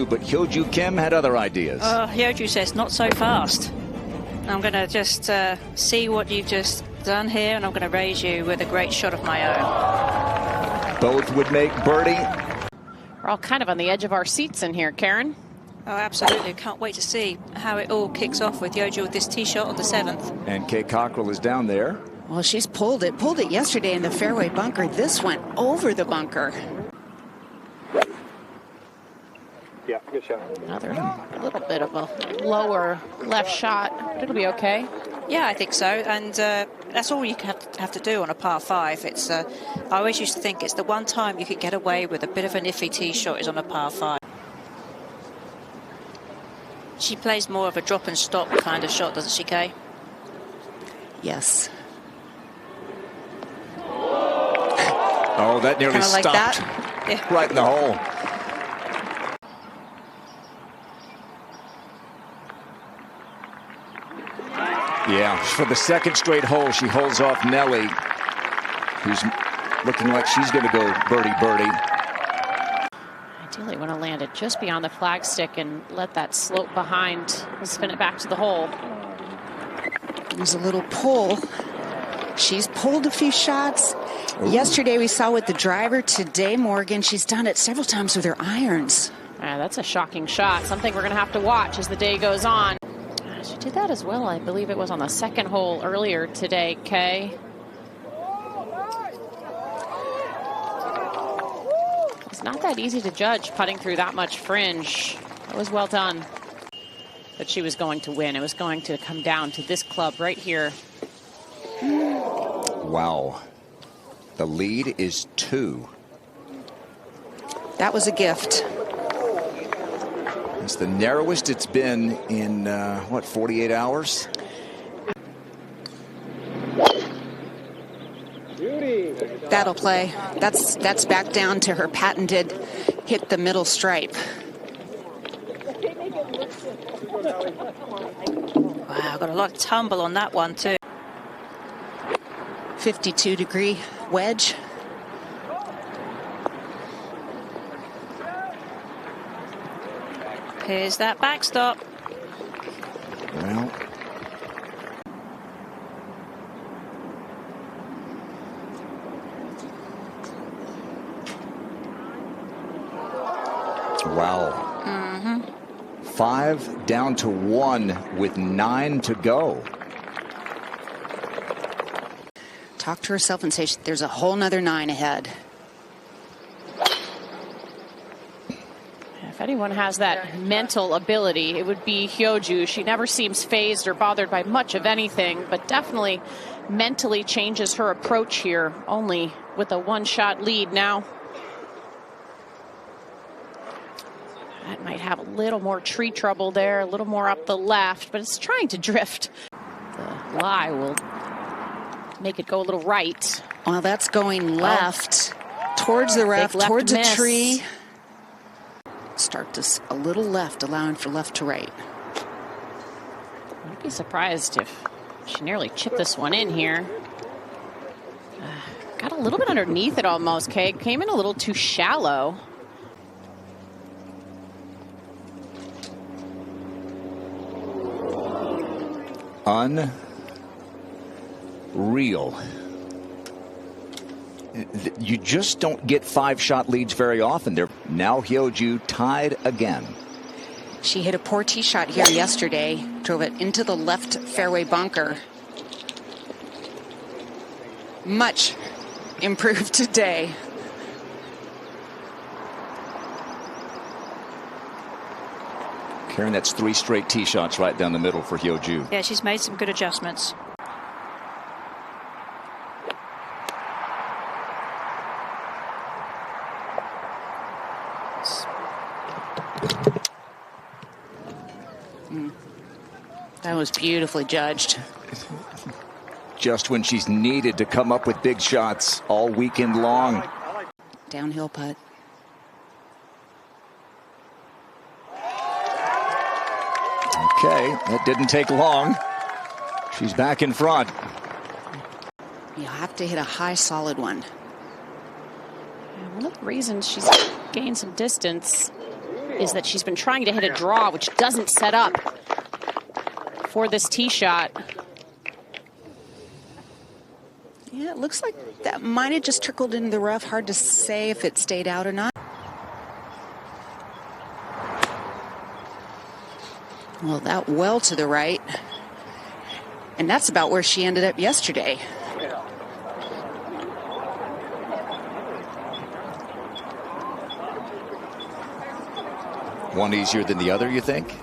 but Hyo Joo Kim had other ideas. Hyo Joo says not so fast. I'm going to just see what you've just done here, and I'm going to raise you with a great shot of my own. Both would make birdie. We're all kind of on the edge of our seats in here, Karen. Oh, absolutely. Can't wait to see how it all kicks off with Hyo Joo with this tee shot on the 7th. And Kay Cockrell is down there. Well, she's pulled it yesterday in the fairway bunker. This went over the bunker. Yeah, good shot. Another little bit of a lower left shot. It'll be okay. Yeah, I think so. And that's all you have to do on a par 5. It's I always used to think it's the one time you could get away with a bit of an iffy tee shot is on a par 5. She plays more of a drop and stop kind of shot, doesn't she, Kay? Yes. Oh, that nearly Kinda like stopped. that? Yeah. Right in the hole. Yeah, for the second straight hole, she holds off Nelly, who's looking like she's going to go birdie. Ideally want to land it just beyond the flagstick and let that slope behind spin it back to the hole. There's a little pull. She's pulled a few shots. Ooh. Yesterday we saw with the driver. Today, Morgan, she's done it several times with her irons. That's a shocking shot. Something we're going to have to watch as the day goes on. She did that as well. I believe it was on the second hole earlier today, Kay. It's not that easy to judge putting through that much fringe. That was well done. But she was going to win. It was going to come down to this club right here. Wow. The lead is 2. That was a gift. It's the narrowest it's been in, 48 hours? That'll play. That's back down to her patented hit the middle stripe. Wow, got a lot of tumble on that one too. 52-degree wedge. Here's that backstop. Well. Wow. Mm-hmm. 5 down to 1 with 9 to go. Talk to herself and say there's a whole nother 9 ahead. If anyone has that mental ability, it would be Hyo Joo. She never seems fazed or bothered by much of anything, but definitely mentally changes her approach here, only with a 1-shot lead now. That might have a little more tree trouble there, a little more up the left, but it's trying to drift. The lie will make it go a little right. Well, that's going left, towards the left, towards a tree. Start this a little left, allowing for left to right. I'd be surprised if she nearly chipped this one in here. Got a little bit underneath it almost, Kay. Came in a little too shallow. Unreal. You just don't get 5-shot leads very often. They're now Hyo Joo tied again. She hit a poor tee shot here yesterday, drove it into the left fairway bunker. Much improved today. Karen, that's 3 straight tee shots right down the middle for Hyo Joo. Yeah, she's made some good adjustments. That was beautifully judged. Just when she's needed to come up with big shots all weekend long. Downhill putt. Okay, that didn't take long. She's back in front. You have to hit a high, solid one. One of the reasons she's gained some distance is that she's been trying to hit a draw, which doesn't set up for this tee shot. Yeah, it looks like that might have just trickled into the rough. Hard to say if it stayed out or not. Well, that well to the right. And that's about where she ended up yesterday. One easier than the other, you think?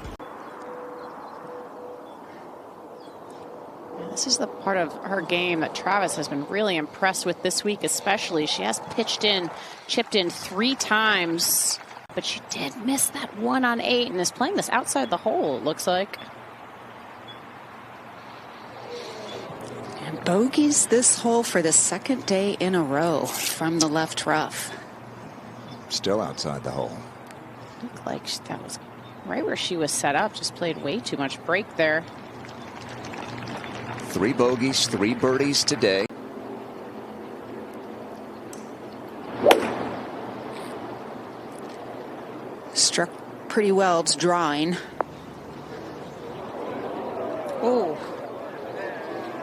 This is the part of her game that Travis has been really impressed with this week, especially. She has chipped in 3 times, but she did miss that 1 on 8 and is playing this outside the hole, it looks like. And bogeys this hole for the second day in a row from the left rough. Still outside the hole. Looked like that was right where she was set up. Just played way too much break there. 3 bogeys, 3 birdies today. Struck pretty well. It's drawing. Oh,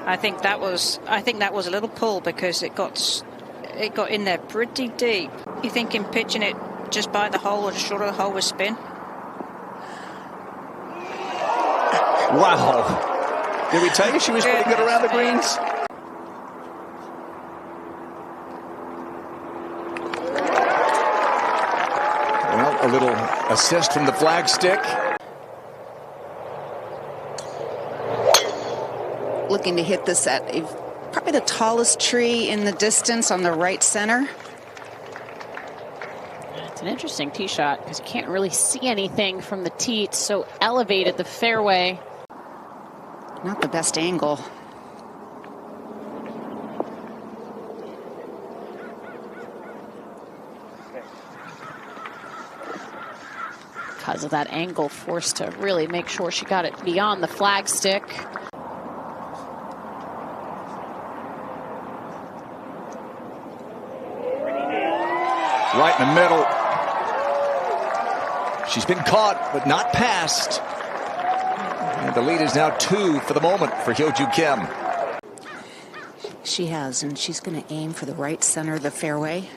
I think that was a little pull because it got in there pretty deep. You thinking pitching it just by the hole or just short of the hole with spin? Wow. Did we tell you she was pretty good around the greens? Well, a little assist from the flagstick. Looking to hit this at probably the tallest tree in the distance on the right center. It's an interesting tee shot because you can't really see anything from the tee. It's so elevated, the fairway. Not the best angle. Because of that angle, forced to really make sure she got it beyond the flagstick. Right in the middle. She's been caught, but not passed. And the lead is now 2 for the moment for Hyo Joo Kim. She has, and she's going to aim for the right center of the fairway.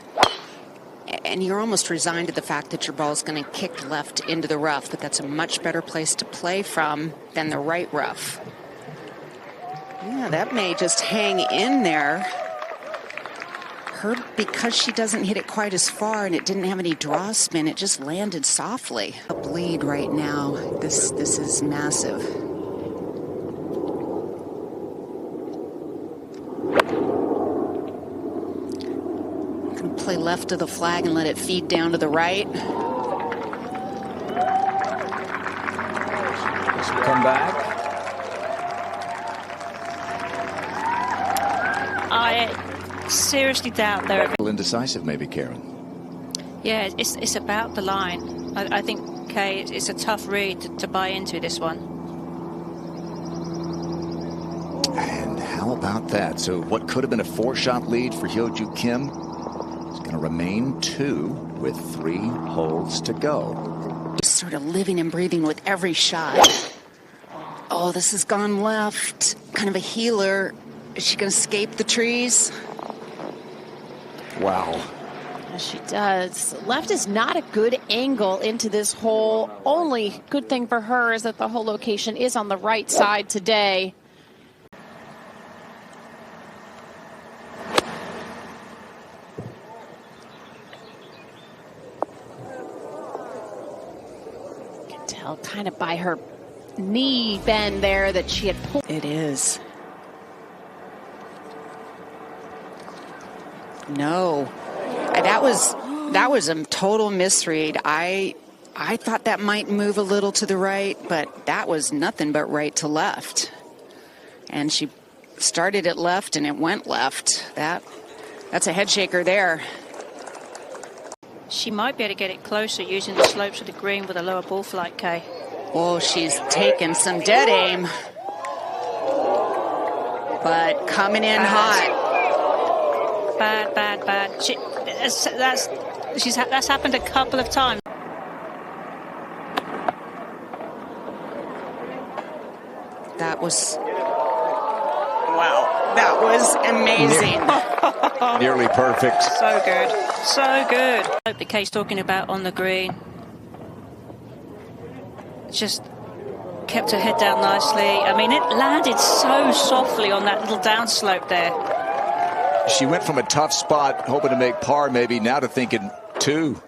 And you're almost resigned to the fact that your ball is going to kick left into the rough, but that's a much better place to play from than the right rough. Yeah, that may just hang in there. Because she doesn't hit it quite as far and it didn't have any draw spin, it just landed softly. A bleed right now. This is massive. Gonna play left of the flag and let it feed down to the right. Come back. I seriously doubt they're A little indecisive, maybe, Karen. Yeah, it's about the line. I think, Kay, it's a tough read to buy into this one. And how about that? So what could have been a 4-shot lead for Hyo Joo Kim is going to remain 2 with 3 holes to go. Sort of living and breathing with every shot. Oh, this has gone left. Kind of a healer. Is she going to escape the trees? Wow. Yes, she does. Left is not a good angle into this hole. Only good thing for her is that the hole location is on the right side today. You can tell kind of by her knee bend there that she had pulled. It is. No, that was a total misread. I thought that might move a little to the right, but that was nothing but right to left. And she started it left and it went left. That's a head shaker there. She might be able to get it closer using the slopes of the green with a lower ball flight, Kay. Oh, she's taken some dead aim, but coming in hot. Bad. That's happened a couple of times. was, wow, that was amazing. Nearly perfect. So good. So good. Hope the case talking about on the green. Just kept her head down nicely. I mean, it landed so softly on that little downslope there. She went from a tough spot, hoping to make par maybe, now to thinking 2.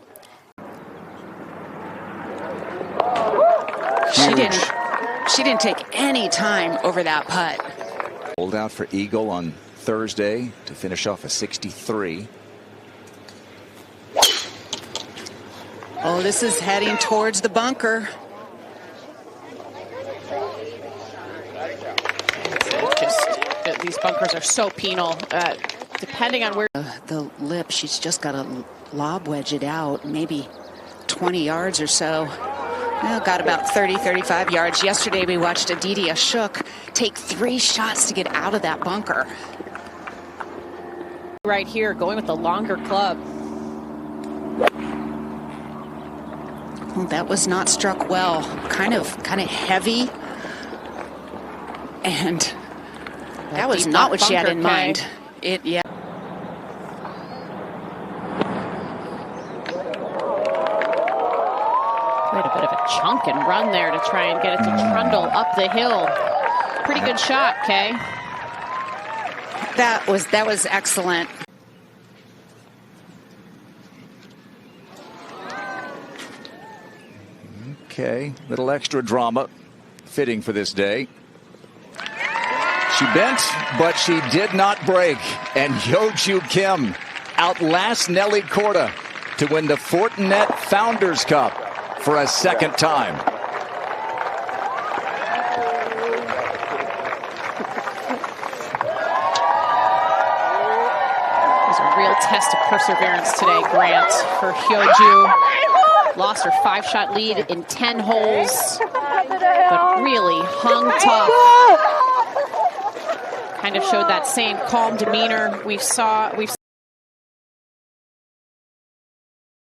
She didn't take any time over that putt. Hold out for eagle on Thursday to finish off a 63. Oh, this is heading towards the bunker. These bunkers are so penal. Depending on where The lip, she's just got to lob wedge it out, maybe 20 yards or so. Well, got about 30, 35 yards. Yesterday we watched Aditi Ashok take 3 shots to get out of that bunker. right here, going with the longer club. Well, that was not struck well. Kind of heavy. And that was not what she had in mind. Yeah. Quite a bit of a chunk and run there to try and get it to trundle up the hill. Pretty good shot, Kay. That was excellent. Okay, little extra drama fitting for this day. She bent, but she did not break. And Hyo Joo Kim outlasts Nelly Korda to win the Fortinet Founders Cup for a second time. It was a real test of perseverance today, Grant, for Hyo Joo. Lost her 5-shot lead in 10 holes, but really hung tough. Kind of showed that same calm demeanor we've